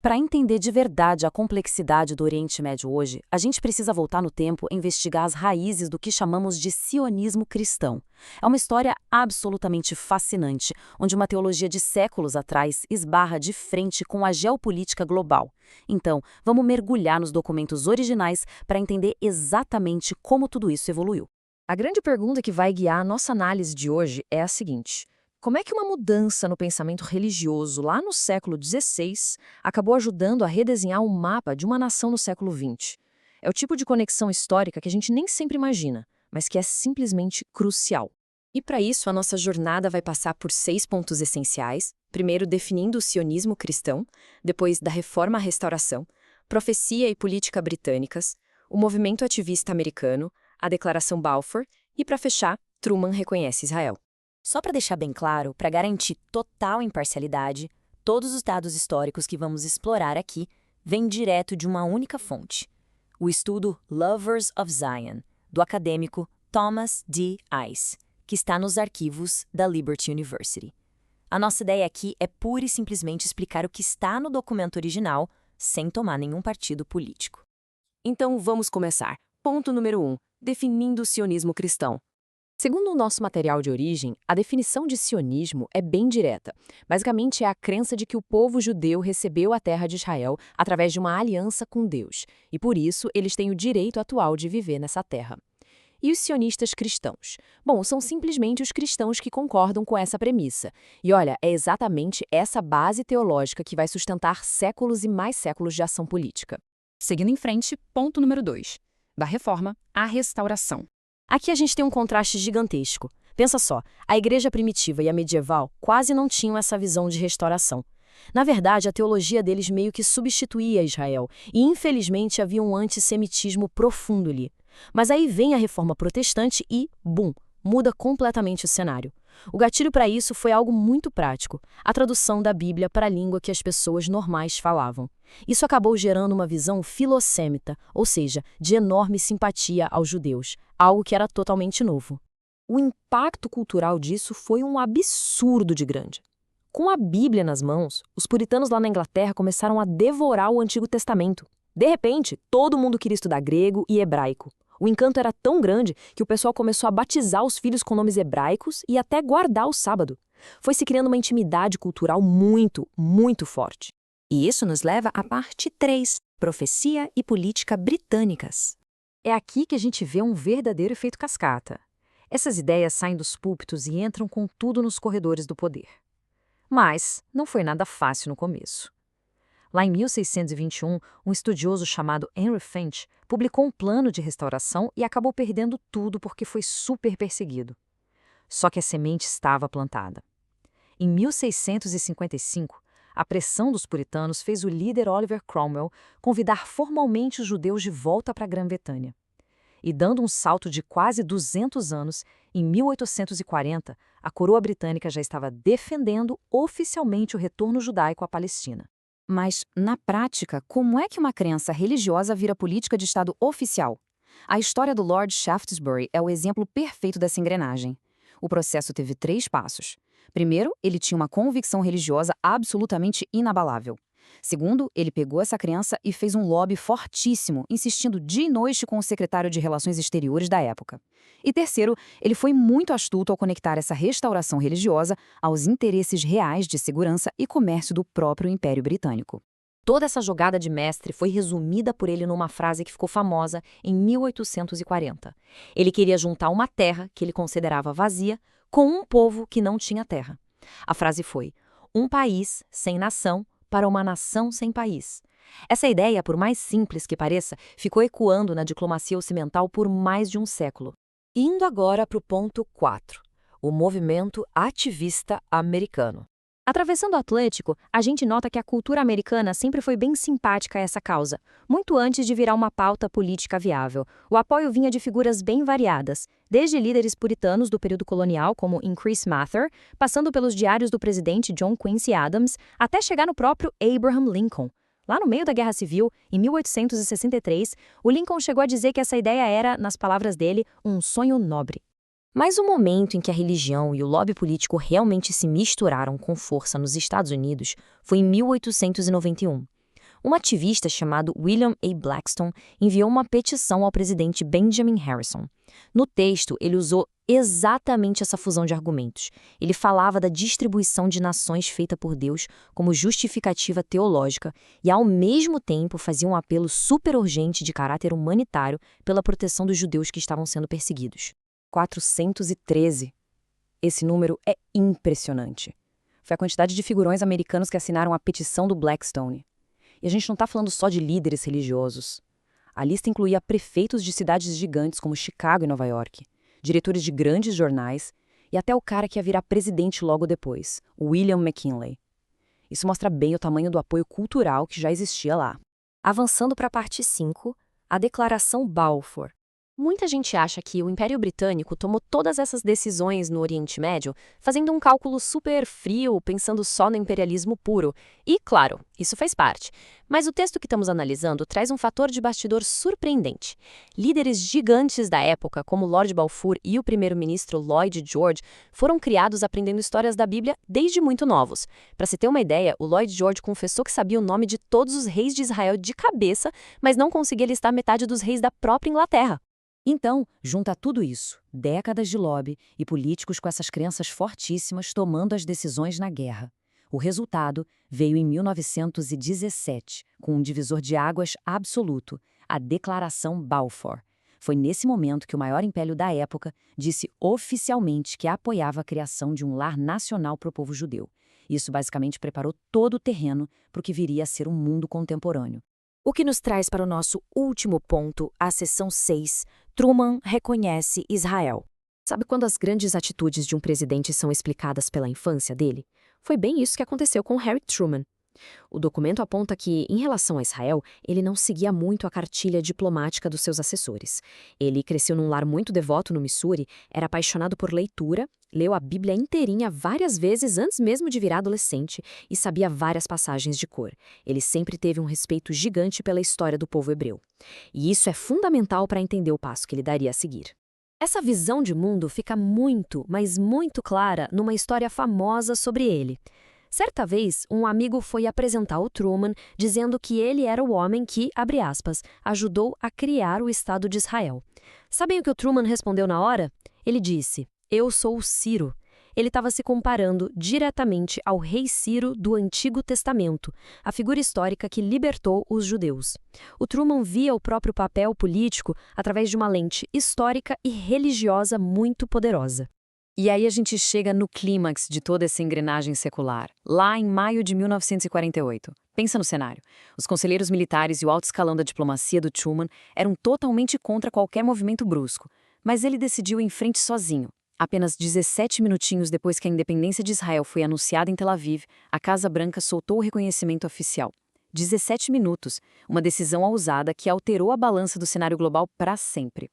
Para entender de verdade a complexidade do Oriente Médio hoje, a gente precisa voltar no tempo e investigar as raízes do que chamamos de sionismo cristão. É uma história absolutamente fascinante, onde uma teologia de séculos atrás esbarra de frente com a geopolítica global. Então, vamos mergulhar nos documentos originais para entender exatamente como tudo isso evoluiu. A grande pergunta que vai guiar a nossa análise de hoje é a seguinte: como é que uma mudança no pensamento religioso lá no século XVI acabou ajudando a redesenhar o mapa de uma nação no século XX? É o tipo de conexão histórica que a gente nem sempre imagina, mas que é simplesmente crucial. E para isso, a nossa jornada vai passar por 6 pontos essenciais. Primeiro, definindo o sionismo cristão, depois da Reforma à Restauração, profecia e política britânicas, o movimento ativista americano, a Declaração Balfour e, para fechar, Truman reconhece Israel. Só para deixar bem claro, para garantir total imparcialidade, todos os dados históricos que vamos explorar aqui vêm direto de uma única fonte: o estudo Lovers of Zion, do acadêmico Thomas D. Ice, que está nos arquivos da Liberty University. A nossa ideia aqui é pura e simplesmente explicar o que está no documento original, sem tomar nenhum partido político. Então vamos começar. Ponto número 1. Definindo o sionismo cristão. Segundo o nosso material de origem, a definição de sionismo é bem direta. Basicamente, é a crença de que o povo judeu recebeu a terra de Israel através de uma aliança com Deus, e por isso eles têm o direito atual de viver nessa terra. E os sionistas cristãos? Bom, são simplesmente os cristãos que concordam com essa premissa. E olha, é exatamente essa base teológica que vai sustentar séculos e mais séculos de ação política. Seguindo em frente, ponto número 2. Da Reforma à Restauração. Aqui a gente tem um contraste gigantesco. Pensa só, a igreja primitiva e a medieval quase não tinham essa visão de restauração. Na verdade, a teologia deles meio que substituía Israel, e infelizmente havia um antissemitismo profundo ali. Mas aí vem a reforma protestante e, bum, muda completamente o cenário. O gatilho para isso foi algo muito prático: a tradução da Bíblia para a língua que as pessoas normais falavam. Isso acabou gerando uma visão filosêmita, ou seja, de enorme simpatia aos judeus, algo que era totalmente novo. O impacto cultural disso foi um absurdo de grande. Com a Bíblia nas mãos, os puritanos lá na Inglaterra começaram a devorar o Antigo Testamento. De repente, todo mundo queria estudar grego e hebraico. O encanto era tão grande que o pessoal começou a batizar os filhos com nomes hebraicos e até guardar o sábado. Foi se criando uma intimidade cultural muito, muito forte. E isso nos leva à parte 3, profecia e política britânicas. É aqui que a gente vê um verdadeiro efeito cascata. Essas ideias saem dos púlpitos e entram com tudo nos corredores do poder. Mas não foi nada fácil no começo. Lá em 1621, um estudioso chamado Henry Finch publicou um plano de restauração e acabou perdendo tudo porque foi super perseguido. Só que a semente estava plantada. Em 1655, a pressão dos puritanos fez o líder Oliver Cromwell convidar formalmente os judeus de volta para a Grã-Bretanha. E dando um salto de quase 200 anos, em 1840, a coroa britânica já estava defendendo oficialmente o retorno judaico à Palestina. Mas, na prática, como é que uma crença religiosa vira política de Estado oficial? A história do Lord Shaftesbury é o exemplo perfeito dessa engrenagem. O processo teve 3 passos. Primeiro, ele tinha uma convicção religiosa absolutamente inabalável. Segundo, ele pegou essa crença e fez um lobby fortíssimo, insistindo dia e noite com o secretário de Relações Exteriores da época. E terceiro, ele foi muito astuto ao conectar essa restauração religiosa aos interesses reais de segurança e comércio do próprio Império Britânico. Toda essa jogada de mestre foi resumida por ele numa frase que ficou famosa em 1840. Ele queria juntar uma terra, que ele considerava vazia, com um povo que não tinha terra. A frase foi: um país sem nação para uma nação sem país. Essa ideia, por mais simples que pareça, ficou ecoando na diplomacia ocidental por mais de um século. Indo agora para o ponto 4, o movimento ativista americano. Atravessando o Atlântico, a gente nota que a cultura americana sempre foi bem simpática a essa causa, muito antes de virar uma pauta política viável. O apoio vinha de figuras bem variadas, desde líderes puritanos do período colonial, como Increase Mather, passando pelos diários do presidente John Quincy Adams, até chegar no próprio Abraham Lincoln. Lá no meio da Guerra Civil, em 1863, o Lincoln chegou a dizer que essa ideia era, nas palavras dele, um sonho nobre. Mas o momento em que a religião e o lobby político realmente se misturaram com força nos Estados Unidos foi em 1891. Um ativista chamado William A. Blackstone enviou uma petição ao presidente Benjamin Harrison. No texto, ele usou exatamente essa fusão de argumentos. Ele falava da distribuição de nações feita por Deus como justificativa teológica e, ao mesmo tempo, fazia um apelo super urgente de caráter humanitário pela proteção dos judeus que estavam sendo perseguidos. 413. Esse número é impressionante. Foi a quantidade de figurões americanos que assinaram a petição do Blackstone. E a gente não está falando só de líderes religiosos. A lista incluía prefeitos de cidades gigantes como Chicago e Nova York, diretores de grandes jornais e até o cara que ia virar presidente logo depois, William McKinley. Isso mostra bem o tamanho do apoio cultural que já existia lá. Avançando para a parte 5, a Declaração Balfour. Muita gente acha que o Império Britânico tomou todas essas decisões no Oriente Médio fazendo um cálculo super frio, pensando só no imperialismo puro. E, claro, isso faz parte. Mas o texto que estamos analisando traz um fator de bastidor surpreendente. Líderes gigantes da época, como Lord Balfour e o primeiro-ministro Lloyd George, foram criados aprendendo histórias da Bíblia desde muito novos. Para se ter uma ideia, o Lloyd George confessou que sabia o nome de todos os reis de Israel de cabeça, mas não conseguia listar metade dos reis da própria Inglaterra. Então, junta tudo isso, décadas de lobby e políticos com essas crenças fortíssimas tomando as decisões na guerra. O resultado veio em 1917, com um divisor de águas absoluto, a Declaração Balfour. Foi nesse momento que o maior império da época disse oficialmente que apoiava a criação de um lar nacional para o povo judeu. Isso basicamente preparou todo o terreno para o que viria a ser um mundo contemporâneo. O que nos traz para o nosso último ponto, a seção 6, Truman reconhece Israel. Sabe quando as grandes atitudes de um presidente são explicadas pela infância dele? Foi bem isso que aconteceu com Harry Truman. O documento aponta que, em relação a Israel, ele não seguia muito a cartilha diplomática dos seus assessores. Ele cresceu num lar muito devoto no Missouri, era apaixonado por leitura, leu a Bíblia inteirinha várias vezes antes mesmo de virar adolescente e sabia várias passagens de cor. Ele sempre teve um respeito gigante pela história do povo hebreu. E isso é fundamental para entender o passo que ele daria a seguir. Essa visão de mundo fica muito, mas muito clara numa história famosa sobre ele. Certa vez, um amigo foi apresentar o Truman dizendo que ele era o homem que, abre aspas, ajudou a criar o Estado de Israel. Sabem o que o Truman respondeu na hora? Ele disse, eu sou o Ciro. Ele estava se comparando diretamente ao rei Ciro do Antigo Testamento, a figura histórica que libertou os judeus. O Truman via o próprio papel político através de uma lente histórica e religiosa muito poderosa. E aí a gente chega no clímax de toda essa engrenagem secular, lá em maio de 1948. Pensa no cenário. Os conselheiros militares e o alto escalão da diplomacia do Truman eram totalmente contra qualquer movimento brusco, mas ele decidiu ir em frente sozinho. Apenas 17 minutinhos depois que a independência de Israel foi anunciada em Tel Aviv, a Casa Branca soltou o reconhecimento oficial. 17 minutos, uma decisão ousada que alterou a balança do cenário global para sempre.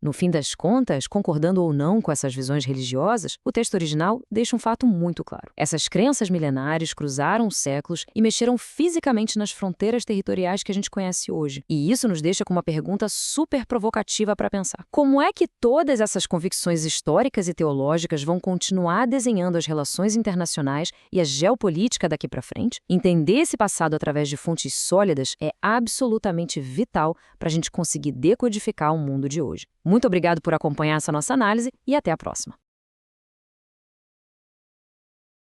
No fim das contas, concordando ou não com essas visões religiosas, o texto original deixa um fato muito claro. Essas crenças milenares cruzaram os séculos e mexeram fisicamente nas fronteiras territoriais que a gente conhece hoje. E isso nos deixa com uma pergunta super provocativa para pensar. Como é que todas essas convicções históricas e teológicas vão continuar desenhando as relações internacionais e a geopolítica daqui para frente? Entender esse passado através de fontes sólidas é absolutamente vital para a gente conseguir decodificar o mundo de hoje. Muito obrigado por acompanhar essa nossa análise e até a próxima.